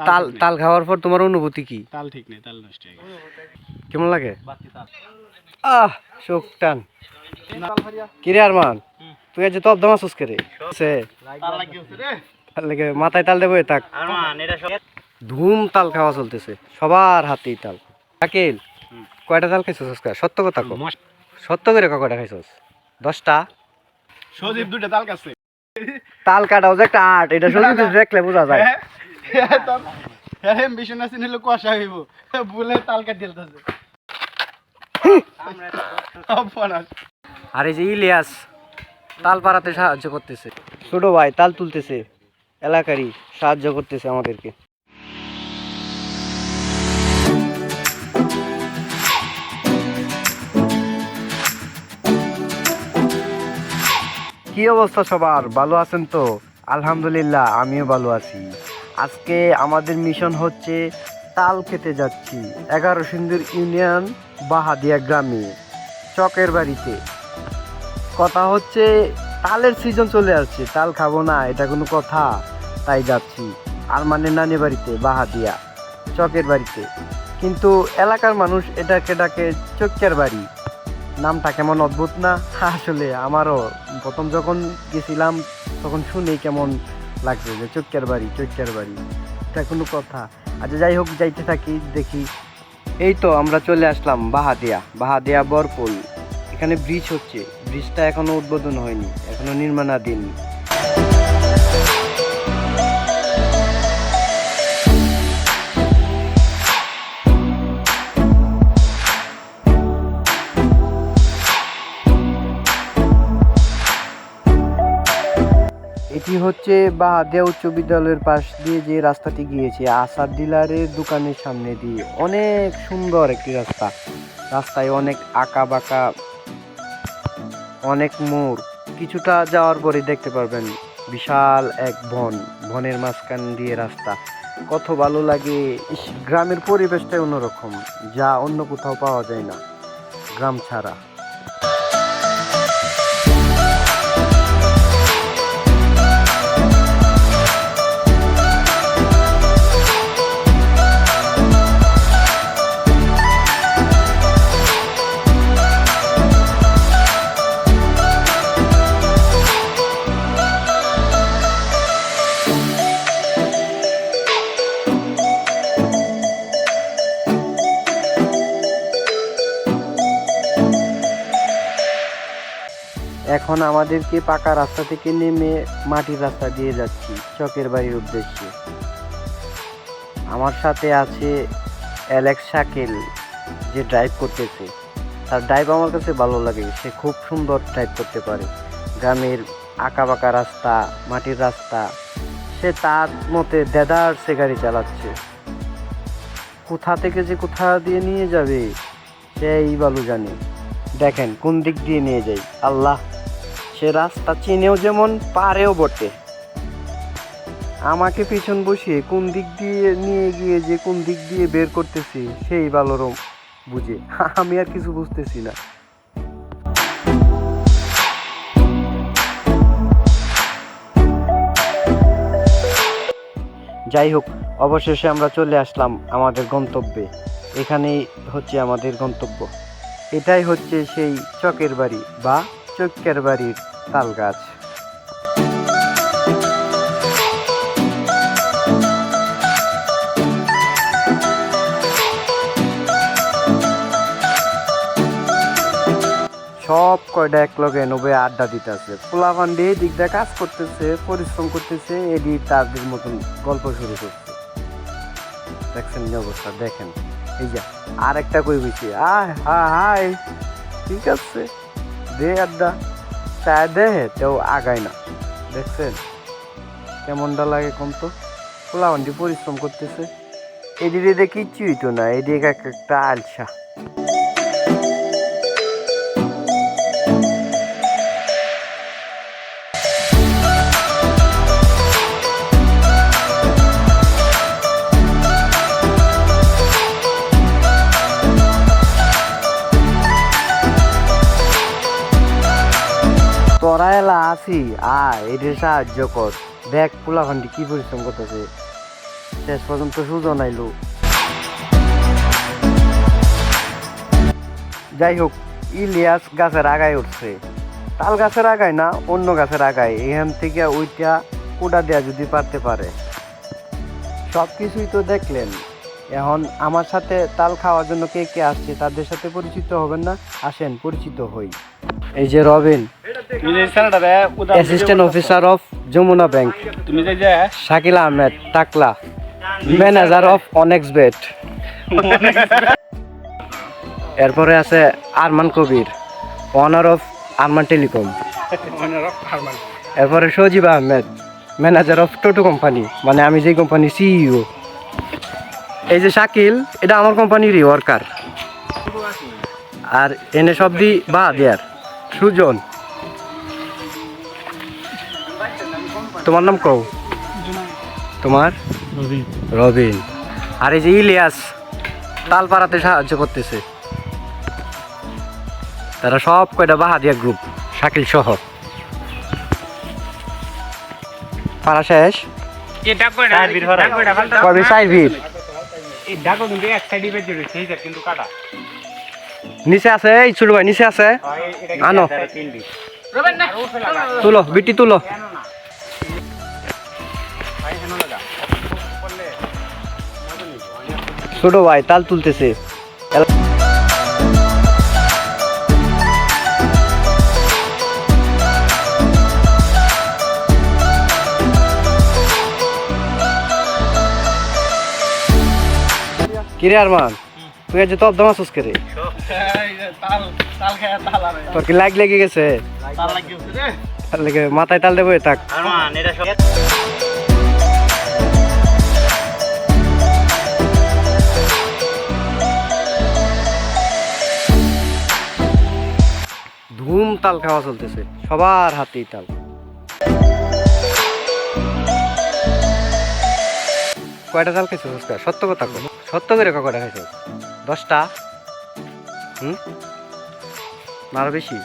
তাল তাল খাওয়ার পর তোমার অনুভূতি কি? তাল ঠিক নেই, তাল নষ্ট হয়ে গেছে। কেমন লাগে? চোখ টান। কিরে আরমান, তুই আজ তপ দামাসুস করে মাথায় তাল দেবো থাক। ধুম তাল খাওয়া চলতেছে, সবার হাতেই তাল। শাকিল, কয়টা তাল খাইছস আজকে? সত্য কথা কো, সত্য করে কয়টা খাইছস? 10টা? সজীব 2টা তাল কাটছে। তাল কাটাও যে একটা আর্ট, এটা সত্যি দেখলে বোঝা যায়। হ্যাঁ বিশ্বনাথ সিং হলো কুয়াশা হইব বলে তাল কাট দিলতাছে। আর এই যে ইলিয়াস তাল পাড়াতে সাহায্য করতেছে, ছোট ভাই তাল তুলতেছে, এলাকারই সাহায্য করতেছে আমাদেরকে। কি অবস্থা সবার, ভালো আছেন তো? আলহামদুলিল্লাহ, আমিও ভালো আছি। আজকে আমাদের মিশন হচ্ছে তাল খেতে যাচ্ছি 11 সিন্দুর ইউনিয়ন বাহাদিয়া গ্রামে, চকের বাড়িতে। কথা হচ্ছে তালের সিজন চলে আসছে, তাল খাবো না এটা কোনো কথা? তাই যাচ্ছি আরমানের নানি বাড়িতে, বাহাদিয়া চকের বাড়িতে। কিন্তু এলাকার মানুষ এটাকে ডাকে চকের বাড়ি। নামটা কেমন অদ্ভুত না? আসলে আমারও প্রথম যখন গেছিলাম তখন শুনেই কেমন লাগছে যে চকের বাড়ি, চকের বাড়ি, এটা কোনো কথা? আচ্ছা যাই হোক, যাইতে থাকি, দেখি। এই তো আমরা চলে আসলাম বাহাদিয়া, বাহাদিয়া বরপুল। এখানে ব্রিজ হচ্ছে, ব্রিজটা এখনো উদ্বোধন হয়নি, এখনো নির্মাণাধীন। এটি হচ্ছে বাহাদিয়া উচ্চ বিদ্যালয়ের পাশ দিয়ে যে রাস্তাটি গিয়েছে আসাদ ডিলারের দোকানের সামনে দিয়ে। অনেক সুন্দর একটি রাস্তা, রাস্তায় অনেক আঁকা বাঁকা, অনেক মোড়। কিছুটা যাওয়ার পরে দেখতে পারবেন বিশাল এক বন, বনের মাঝখান দিয়ে রাস্তা। কত ভালো লাগে! গ্রামের পরিবেশটাই অন্যরকম, যা অন্য কোথাও পাওয়া যায় না গ্রাম ছাড়া। এখন আমাদেরকে পাকা রাস্তা থেকে নেমে মাটির রাস্তা দিয়ে যাচ্ছি চকের বাড়ির উদ্দেশ্যে। আমার সাথে আছে অ্যালেক্স শাকিল, যে ড্রাইভ করতেছে। তার ড্রাইভ আমার কাছে ভালো লাগে, সে খুব সুন্দর ড্রাইভ করতে পারে। গ্রামের আঁকা বাঁকা রাস্তা, মাটির রাস্তা, সে তার মতে দেদারসে গাড়ি চালাচ্ছে। কোথা থেকে যে কোথা দিয়ে নিয়ে যাবে সেই ভালো জানে। দেখেন কোন দিক দিয়ে নিয়ে যাই, আল্লাহ! সে রাস্তা চিনেও যেমন, পারেও বটে। আমাকে পিছন বসিয়ে কোন দিক দিয়ে নিয়ে গিয়ে যে কোন দিক দিয়ে বের করতেছি সেই ভালো বুঝে, আমি আর কিছু বুঝতেছি না। যাই হোক, অবশেষে আমরা চলে আসলাম আমাদের গন্তব্যে। এখানেই হচ্ছে আমাদের গন্তব্য। এটাই হচ্ছে সেই চকের বাড়ি বা চকের বাড়ির তাল গাছ। সব কয়টা এক লগে নবে আড্ডা দিতেছে, পোলাপান দিয়ে দিক দিয়ে কাজ করতেছে, পরিশ্রম করতেছে, এডি তাদের মতন গল্প শুরু করছে। দেখছেন অবস্থা, দেখেন। এই যে আর একটা কই বইছি, হাই, ঠিক আছে, দে আড্ডা, চায় দেহে তেও আগায় না। দেখছেন কেমনটা লাগে কম? তো পোলাপানটি পরিশ্রম করতেছে, এদিকে কিচ্ছু হইতো না, এদিকে একটা আলসা। তোরা এলা আসি, এদের সাহায্য কর। দেখ পোলাপানটি কি পরিশ্রম করতেছে, শেষ পর্যন্ত সুজন আইলো। যাই হোক, ইলিয়াস গাছের আগায় উঠছে, তাল গাছের আগায় না, অন্য গাছের আগায়। এখান থেকে ওইটা কোডা দেয়া যদি পারতে পারে। সব কিছুই তো দেখলেন, এখন আমার সাথে তাল খাওয়ার জন্য কে কে আসছে তাদের সাথে পরিচিত হবেন না? আসেন পরিচিত হই। এই যে Robin, assistant officer of Jamuna bank. তুমি যে শাকিল আহমেদ টাকলা, ম্যানেজার অফ অনেক্স বেট। এরপরে আছে Arman Kabir, owner of Arman telecom. এরপরে Sajib Ahmed, manager of Toto company, মানে আমি যে কোম্পানির সিইও। এই যে শাকিল, এটা আমার কোম্পানিরই ওয়ার্কার। আর এনে সব দি বা দেয়ার সুজন। তোমার নাম কও? তোমার? রবিন। আর এই যে ইলিয়াস, তাল পাড়াতে সাহায্য করতেছে। তারা সব কয়টা বাহাদিয়া গ্রুপ, শাকিল সহ। পাড়া শেষ। কবে সাইভির নিচে আছে, এই ছোট ভাই নিচে আছে, আনো তুলো, বিটি তুলো। ছোট ভাই তাল তুলতেছে। কিরে আরমান, তুই আজ তো অর্ধ মাসুস করে, তোর কি লাগ লেগে গেছে? মাথায় তাল দেবো থাক। ধুম তাল খাওয়া চলতেছে, সবার হাতেই তাল। কয়টা তাল খাইছো? সত্য কথা কো, সত্য করে কয়টা খাইছো? 10টা? না আরো বেশি?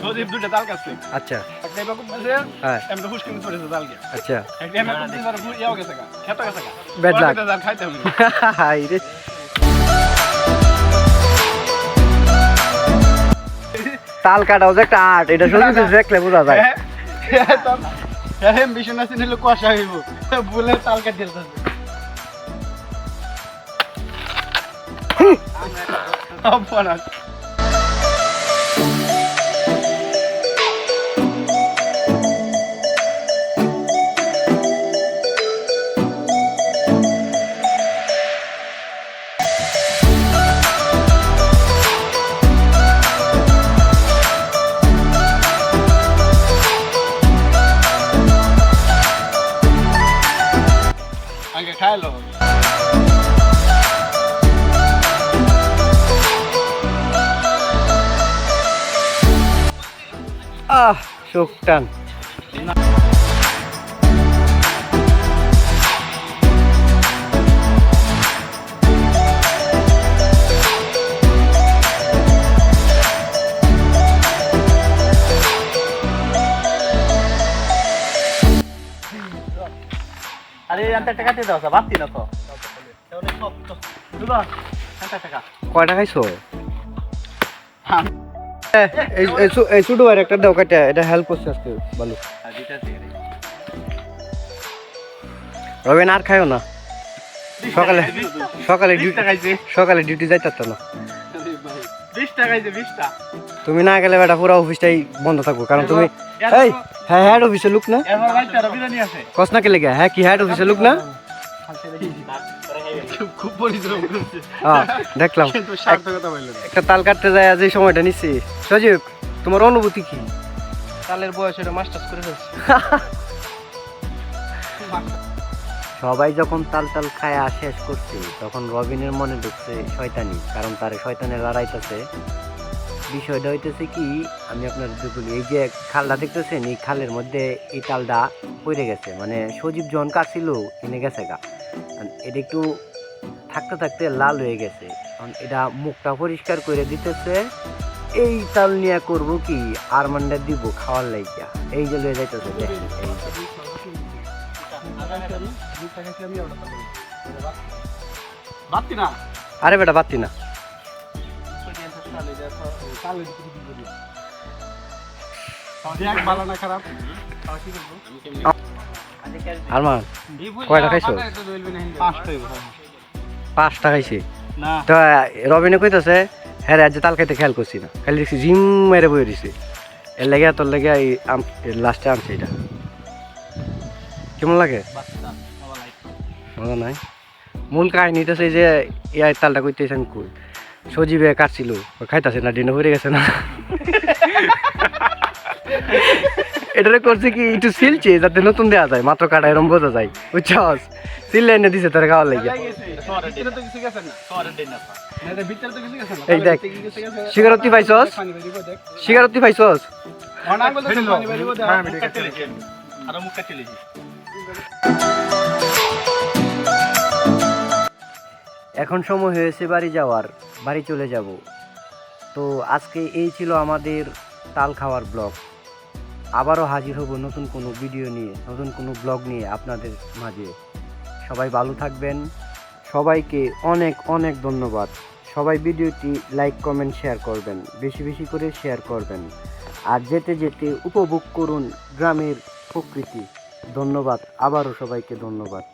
সজীব দুটো তাল কাছে। আচ্ছা একটা এবার খুব বলছে, হ্যাঁ এমন হুশকিন পড়েছে তাল কে। আচ্ছা একটা এমন খুব দিবার ইয়াও গেছে গা, খেতে গেছে গা। Bad luck. তাল খাইতে হবে। হাই রে, তাল কাটাও যে একটা আর্ট, এটা শুধু দেখলে বোঝা যায়। হ্যাঁ মিশন আছে নিলে কুয়াশা হইব, বলে তাল কাট দিলতে। আপনা আগে খাইলো। চোখ টান। আরে আনতে টাকা দিয়ে দাও, বাড়তি না তো। দুলো, আনতে টাকা। কয়টা খাইছো? এই ছোট ভাইয়ের একটা দাও কাটা, এটা হেল্প করছে আজকে ভালো। রবিন আর খাইও না, সকালে সকালে ডিউটি যাইতে পারতো না। 20 টাকা দিতে 20 টা। তুমি না গেলে বেটা পুরো অফিসটাই বন্ধ থাকবো, কারণ তুমি এই হ্যাঁ হেড অফিসের লোক না? এবার রাইতে রবিরানি আছে। কস না কে লেগে? হ্যাঁ কি হেড অফিসের লোক না? খুব পরিশ্রম করছে। হ্যাঁ দেখলাম। কিন্তু সার্থকতা হইল না। একটা তাল কাটতে যায় যে সময়টা নিচ্ছি। সজীব, তোমার অনুভূতি কি? তালের বয়স এটা মাস্টার্স করে ফেলছে। সবাই যখন তাল তাল খায় শেষ করছে, তখন রবিনের মনে ঢুকছে শয়তানি, কারণ তার শয়তানের লড়াইতেছে। বিষয়টা হইতেছে কি, আমি আপনাদের বলি, এই যে খালটা দেখতেছেন, এই খালের মধ্যে এই তালটা পড়ে গেছে, মানে সজীব যখন কাটছিল কিনে গেছে গা, এটা একটু থাকতে থাকতে লাল হয়ে গেছে। কারণ এটা মুখটা পরিষ্কার করে দিতেছে। এই তাল নিয়ে করবো কি, আরমান্ডা দিব খাওয়ার লাইগা, এই যে লয়ে যাইতেছে। দেখেন এই যে দুধটা খাইছি আমি ওটা তো বাতি না আরে বেটা বাতি না দেখ ভালো না খারাপ তাও কি করবো আরমান কয়টা খাইছো? 5টা খাইছি। না তো রবিনে কইতাছে হ্যাঁ আজ তাল খাইতে খেয়াল করছি না, খালি দেখছি জিম মেরে বয়ে দিছে। এর লেগে তোর লেগে এই লাস্টে আনছি এটা। কেমন লাগে? মজা নাই। মূল কাহিনীটা সেই যে ইয়ার তালটা কইতেছেন কই সজীবে কাটছিল, খাইতাছে না, ডিনে ভরে গেছে না। এটারে করছে কি একটু সিলছে যাতে নতুন দেওয়া যায়, মাত্র কাটা এরম বোঝা যায়, বুঝছস? সিল এনে দিছে তোর খাওয়ার লাগে। এই দেখ সিগারতি পাইছস, সিগারতি পাইছস। এখন সময় হয়েছে বাড়ি যাওয়ার, বাড়ি চলে যাব। তো আজকে এই ছিল আমাদের তাল খাওয়ার ব্লগ। আবারও হাজির হব নতুন কোনো ভিডিও নিয়ে, নতুন কোনো ব্লগ নিয়ে আপনাদের মাঝে। সবাই ভালো থাকবেন, সবাইকে অনেক অনেক ধন্যবাদ। সবাই ভিডিওটি লাইক কমেন্ট শেয়ার করবেন, বেশি বেশি করে শেয়ার করবেন। আর যেতে যেতে উপভোগ করুন গ্রামের প্রকৃতি। ধন্যবাদ, আবারও সবাইকে ধন্যবাদ।